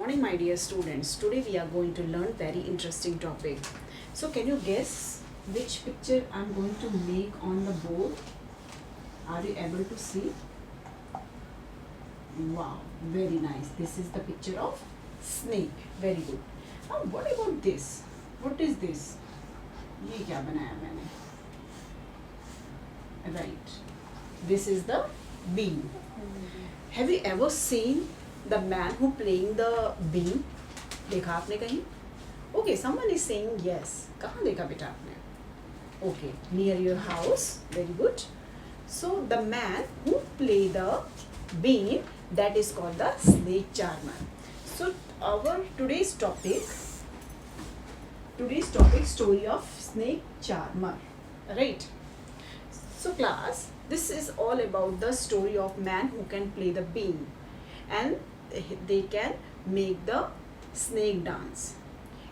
morning, my dear students. Today we are going to learn very interesting topic. So can you guess which picture I'm going to make on the board? Are you able to see? Wow, very nice. This is the picture of snake. Very good. Now what about this? What is this? ये क्या बनाया मैंने? Right. This is the bean. Have you ever seen the man who playing the bean? देखा आपने कहीं? Okay, someone is saying yes. कहाँ देखा बेटा आपने? Okay, near your house. Very good. So the man who play the bean, that is called the snake charmer. So our today's topic, story of snake charmer. Right. So class, this is all about the story of man who can play the bean and they can make the snake dance.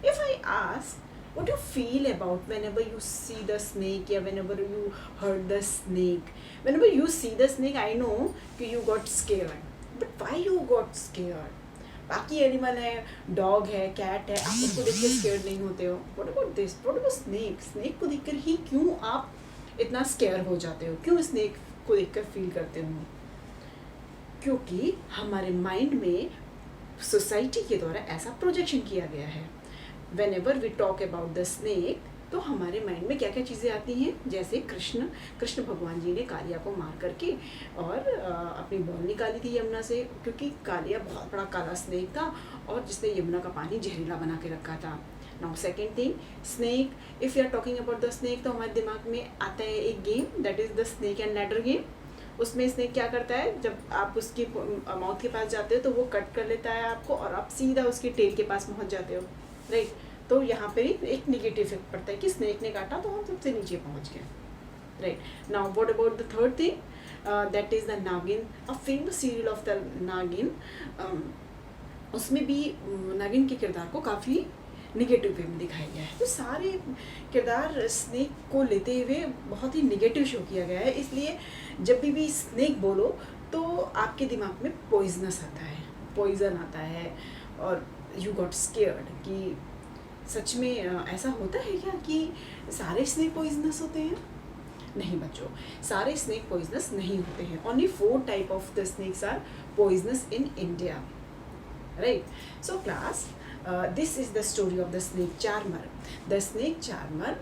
If I ask what you feel about whenever you see the snake or whenever you heard the snake, whenever you see the snake, I know that you got scared. But why you got scared? बाकी animal है, dog है, cat है, आप उसको देख कर square नहीं होते हो. What about this? What about snake? Snake को देखकर ही क्यों आप इतना स्केयर हो जाते हो? क्यों स्नेक को देखकर फील करते हो? क्योंकि हमारे माइंड में सोसाइटी के द्वारा ऐसा प्रोजेक्शन किया गया है. Whenever we talk about the snake, तो हमारे माइंड में क्या क्या चीज़ें आती हैं? जैसे कृष्ण भगवान जी ने कालिया को मार करके और अपनी बॉल निकाली थी यमुना से, क्योंकि कालिया बहुत बड़ा काला स्नेक था और जिसने यमुना का पानी जहरीला बना के रखा था. Now second thing, snake. If you are talking about the snake, तो हमारे दिमाग में आता है एक game, that is the snake and ladder game. उसमें स्नेक क्या करता है, जब आप उसकी माउथ के पास जाते हो तो वो कट कर लेता है आपको और आप सीधा उसके टेल के पास पहुंच जाते हो. राइट. तो यहाँ पे एक निगेटिव इफेक्ट पड़ता है कि स्नेक ने काटा तो हम सबसे नीचे पहुँच गए. Right. Now what about the third thing, that is the Naagin, a famous serial of the Naagin. उसमें भी नागिन के किरदार को काफ़ी निगेटिव वे में दिखाया गया है. तो सारे किरदार स्नेक को लेते हुए बहुत ही निगेटिव शो किया गया है. इसलिए जब भी स्नेक बोलो तो आपके दिमाग में पॉइजनस आता है, पॉइजन आता है और यू गॉट स्केयर्ड. कि सच में ऐसा होता है क्या कि सारे स्नेक पॉइजनस होते हैं? नहीं बच्चों, सारे स्नेक पॉइजनस नहीं होते हैं. Only 4 type of the snakes are poisonous in India. Right. So class, this is the story of the snake charmer. The snake charmer,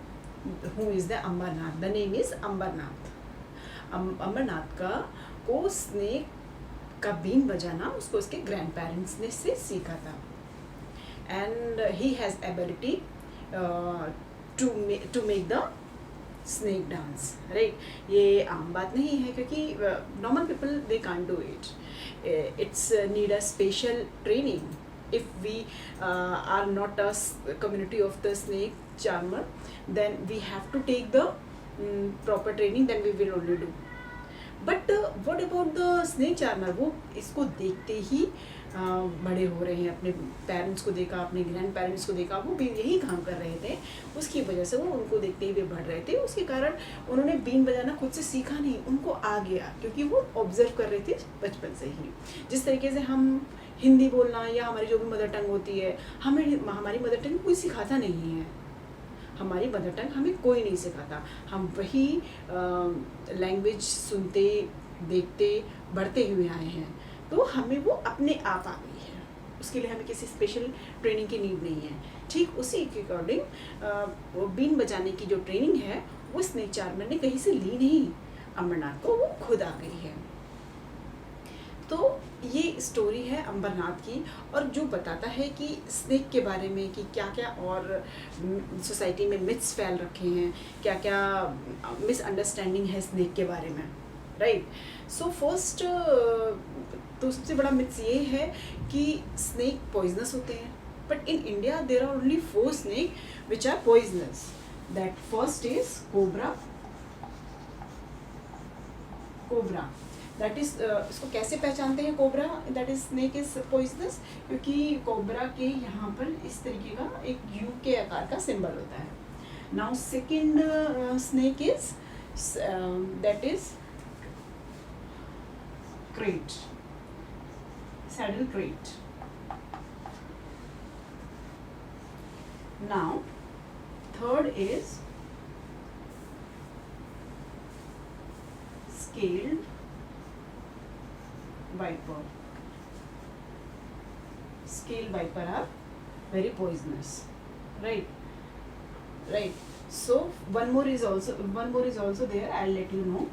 who is the Ambarnath. The name is Ambarnath. Amarnath को snake का been बजाना उसको उसके grand parents ने से सीखा था. And he has ability to make the snake dance. Right. ये आम बात नहीं है क्योंकि normal people they can't do it. It's need a special training. If we are not a community of the snake charmer, then we have to take the proper training, then we will only do. But what about the snake charmer? वो इसको देखते ही बड़े हो रहे हैं. अपने parents को देखा, अपने ग्रैंड पेरेंट्स को देखा, वो भी यही काम कर रहे थे. उसकी वजह से वो उनको देखते हुए बढ़ रहे थे. उसके कारण उन्होंने बीन बजाना खुद से सीखा नहीं, उनको आ गया क्योंकि वो ऑब्जर्व कर रहे थे बचपन से ही. जिस तरीके से हम हिंदी बोलना या हमारी जो भी मदर टंग होती है, हमारी मदर टंग कोई सिखाता नहीं है. हमारी मदर टंग हमें कोई नहीं सिखाता. हम वही लैंग्वेज सुनते देखते बढ़ते हुए आए हैं. तो हमें वो अपने आप आ गई है. उसके लिए हमें किसी स्पेशल ट्रेनिंग की नीड नहीं है. ठीक उसी के अकॉर्डिंग वो बीन बजाने की जो ट्रेनिंग है वो स्नेक चार्मर ने कहीं से ली नहीं, अमरनाथ को वो खुद आ गई है. तो ये स्टोरी है अमरनाथ की और जो बताता है कि स्नेक के बारे में कि क्या क्या और सोसाइटी में मिथ्स फैल रखे हैं, क्या क्या मिसअंडरस्टैंडिंग है स्नेक के बारे में. राइट. सो फर्स्ट, तो सबसे बड़ा मिथ्स ये है कि स्नेक पॉइजनस होते हैं. But in India there are only 4 snake which are poisonous. That first is cobra. That is, इसको कैसे पहचानते हैं cobra that is snake is poisonous? क्योंकि कोबरा के यहाँ पर इस तरीके का एक यू के आकार का सिंबल होता है. Now second snake is that is crate, saddle crate. Now, third is scaled viper. Scaled viper are very poisonous, right? Right. So one more is also there. I'll let you know.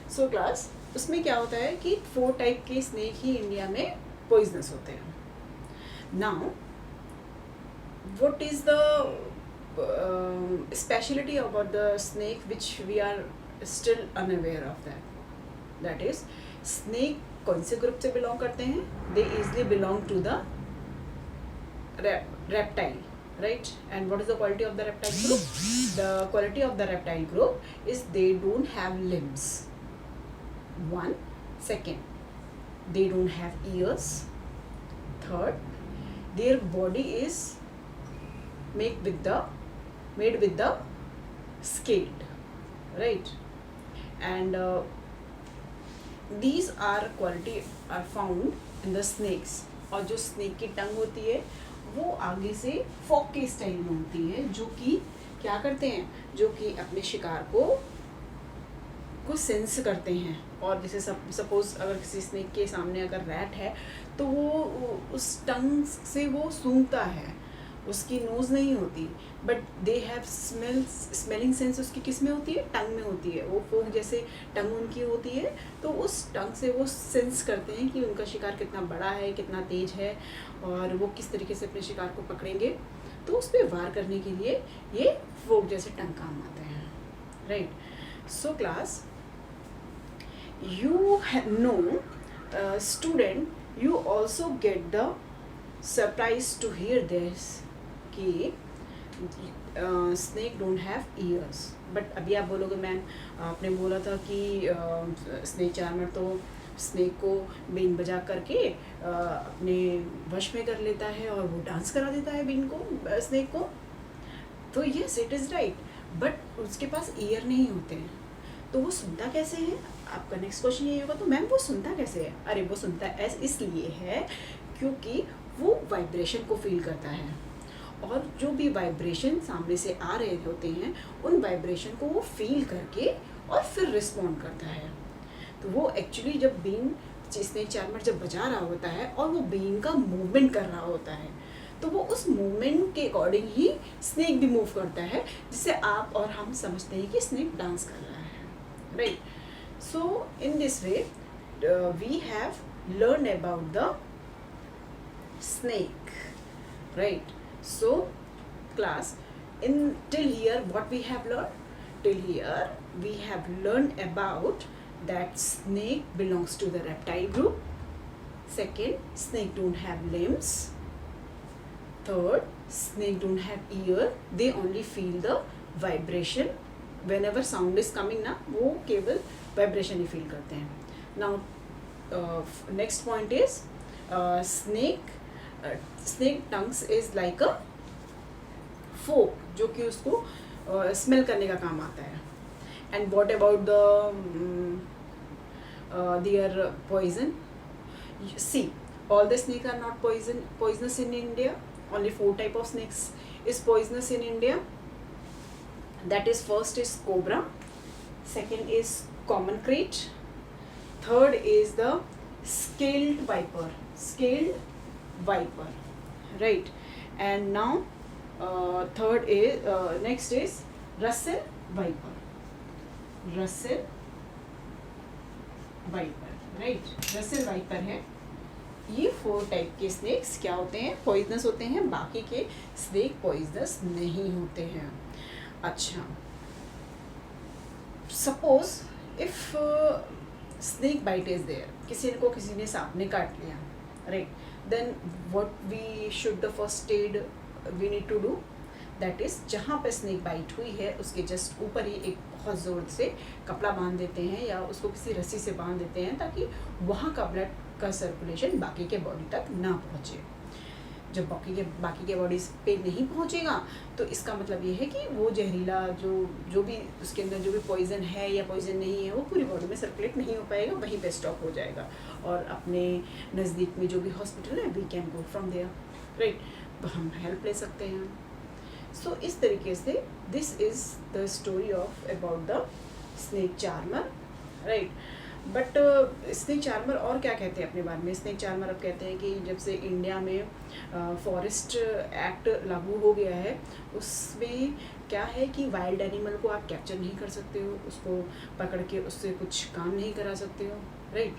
So class, उसमें क्या होता है कि 4 type के snake ही India में poisonous होते हैं. Now, what is the speciality about the snake which we are still unaware of that? That is, snake कौन से ग्रुप से बिलोंग करते हैं? They easily belong to the reptile, right? And what is the quality of the reptile group? The quality of the reptile group is they don't have limbs. One. Second, they don't have ears. Third, their body is made with the scaled, right? And these are quality are found in the snakes. और जो snake की टंग होती है वो आगे से Fock के style में होती है, जो कि क्या करते हैं, जो कि अपने शिकार को सेंस करते हैं. और जैसे सपोज अगर किसी स्नेक के सामने अगर रैट है तो वो उस टंग से वो सूंघता है, उसकी नोज़ नहीं होती, but they have smelling sense उसकी किस में होती है, टंग में होती है. वो फोक जैसे टंग उनकी होती है तो उस टंग से वो सेंस करते हैं कि उनका शिकार कितना बड़ा है, कितना तेज है और वो किस तरीके से अपने शिकार को पकड़ेंगे. तो उस पर वार करने के लिए ये फोक जैसे टंग काम आते हैं, right? So class, you know, student, you also get the surprise to hear this कि snake don't have ears. But अभी आप बोलोगे मैम आपने बोला था कि स्नेक चार्मर तो स्नेक को बीन बजा करके अपने वश में कर लेता है और वो डांस करा देता है बीन को, स्नेक को. तो yes, it is right, but उसके पास ईयर नहीं होते हैं. तो वो सुनता कैसे है? आपका नेक्स्ट क्वेश्चन यही होगा, तो मैम वो सुनता कैसे है? अरे वो सुनता इसलिए है क्योंकि वो वाइब्रेशन को फील करता है, और जो भी वाइब्रेशन सामने से आ रहे होते हैं उन वाइब्रेशन को वो फील करके और फिर रिस्पॉन्ड करता है. तो वो एक्चुअली जब बीन स्नेक चार्मर जब बजा रहा होता है और वो बीन का मूवमेंट कर रहा होता है, तो वो उस मूवमेंट के अकॉर्डिंग ही स्नेक भी मूव करता है, जिससे आप और हम समझते हैं कि स्नेक डांस कर रहा है, right? So in this way we have learned about the snake, right? So class, till here what we have learned? Till here we have learned about that snake belongs to the reptile group. Second, snake don't have limbs. Third, snake don't have ear, they only feel the vibration. Whenever sound is coming ना, वो केवल vibration ही feel करते हैं. Now next point is snake tongues is like a fork, जो कि उसको smell करने का काम आता है. And what about their poison? See, all the snakes are not poisonous in India. Only 4 type of snakes is poisonous in India. That is, first is cobra, second is common krait, third is the scaled viper, right? And now third is next is Russell viper, right? Russell viper है. ये 4 type के snacks क्या होते हैं? Poisonous होते हैं. बाकी के स्नेक पॉइजनस नहीं होते हैं. अच्छा, suppose if snake bite is there, किसी ने सांप ने काट लिया, right? Then what we should the first aid we need to do? That is, जहाँ पे स्नेक बाइट हुई है उसके जस्ट ऊपर ही एक बहुत ज़ोर से कपड़ा बांध देते हैं या उसको किसी रस्सी से बांध देते हैं, ताकि वहाँ का ब्लड का सर्कुलेशन बाकी के बॉडी तक ना पहुँचे. जब बाकी के बॉडीज पे नहीं पहुँचेगा तो इसका मतलब ये है कि वो जहरीला जो भी उसके अंदर जो भी पॉइजन है या पॉइजन नहीं है वो पूरी बॉडी में सर्कुलेट नहीं हो पाएगा, वहीं पे स्टॉप हो जाएगा. और अपने नज़दीक में जो भी हॉस्पिटल है, we can go from there, right? हम हेल्प ले सकते हैं. सो इस तरीके से this is the story of about the snake charmer, right. But snake charmer और क्या कहते हैं अपने बारे में? स्नेक चार्मर अब कहते हैं कि जब से इंडिया में फॉरेस्ट एक्ट लागू हो गया है, उसमें क्या है कि वाइल्ड एनिमल को आप कैप्चर नहीं कर सकते हो, उसको पकड़ के उससे कुछ काम नहीं करा सकते हो, राइट।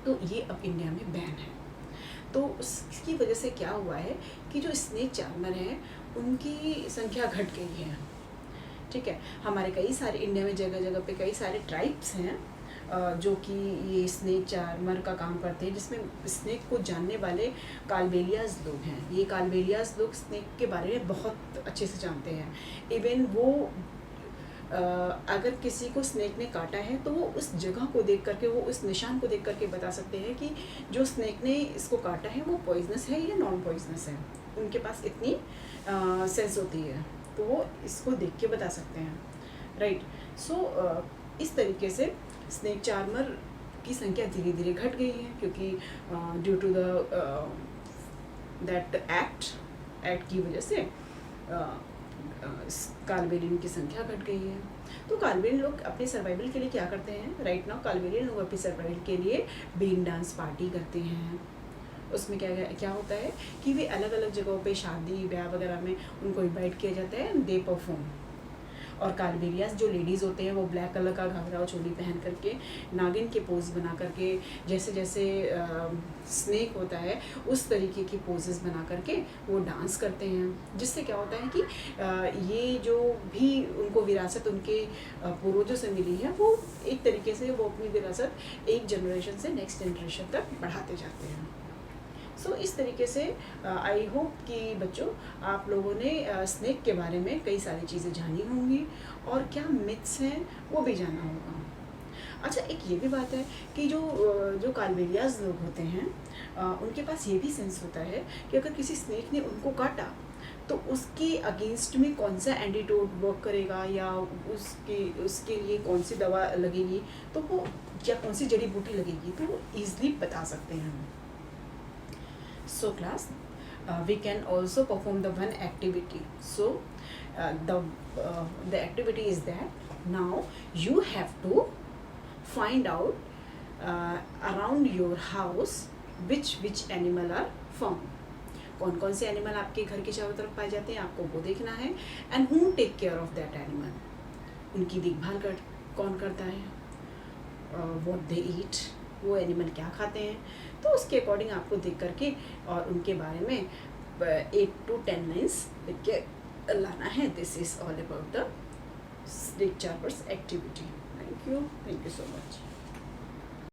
तो ये अब इंडिया में बैन है। तो उसकी वजह से क्या हुआ है कि जो स्नेक चार्मर हैं उनकी संख्या घट गई है, ठीक है। हमारे कई सारे इंडिया में जगह जगह पे कई सारे ट्राइब्स हैं जो कि ये स्नेक चार्मर का काम करते हैं, जिसमें स्नेक को जानने वाले कालबेलियाज लोग हैं। ये कालबेलियाज लोग स्नेक के बारे में बहुत अच्छे से जानते हैं। इवन वो अगर किसी को स्नेक ने काटा है तो वो उस जगह को देख करके, वो उस निशान को देख करके बता सकते हैं कि जो स्नेक ने इसको काटा है वो पॉइजनस है या नॉन पॉइजनस है। उनके पास इतनी सेंस होती है, तो वो इसको देख के बता सकते हैं, राइट। सो इस तरीके से स्नेक चार्मर की संख्या धीरे धीरे घट गई है, क्योंकि due to the that act की वजह से कालबेलियन की संख्या घट गई है। तो कालबेलियन लोग अपने सर्वाइवल के लिए क्या करते हैं? राइट नाउ कालबेलियन लोग अपने सर्वाइवल के लिए बीन डांस पार्टी करते हैं। उसमें क्या होता है कि वे अलग अलग जगहों पे शादी ब्याह वगैरह में उनको इनवाइट किया जाता है एंड दे परफॉर्म। और कालबेलियास जो लेडीज़ होते हैं वो ब्लैक कलर का घाघरा और चोली पहन करके नागिन के पोज बना करके, जैसे जैसे स्नेक होता है उस तरीके की पोजेस बना करके वो डांस करते हैं। जिससे क्या होता है कि ये जो भी उनको विरासत उनके पूर्वजों से मिली है, वो एक तरीके से वो अपनी विरासत एक जनरेशन से नेक्स्ट जनरेशन तक बढ़ाते जाते हैं। सो इस तरीके से आई होप कि बच्चों आप लोगों ने स्नेक के बारे में कई सारी चीज़ें जानी होंगी और क्या मिथ्स हैं वो भी जाना होगा। अच्छा, एक ये भी बात है कि जो कालबेलियाज लोग होते हैं उनके पास ये भी सेंस होता है कि अगर किसी स्नेक ने उनको काटा तो उसके अगेंस्ट में कौन सा एंटीडोट वर्क करेगा या उसके लिए कौन सी दवा लगेगी, तो वो या कौन सी जड़ी बूटी लगेगी, तो वो ईजिली बता सकते हैं। So class, we can also perform the one activity. So the activity is that now you have to find out around your house which animal are found. कौन कौन से एनिमल आपके घर के चारों तरफ पाए जाते हैं, आपको वो देखना है। And who take care of that animal, उनकी देखभाल कौन करता है, what they eat, वो एनिमल क्या खाते हैं, तो उसके अकॉर्डिंग आपको देख करके और उनके बारे में 8 to 10 लाइन्स लिख के लाना है। This is all about the snake charmers activity. Thank you so much.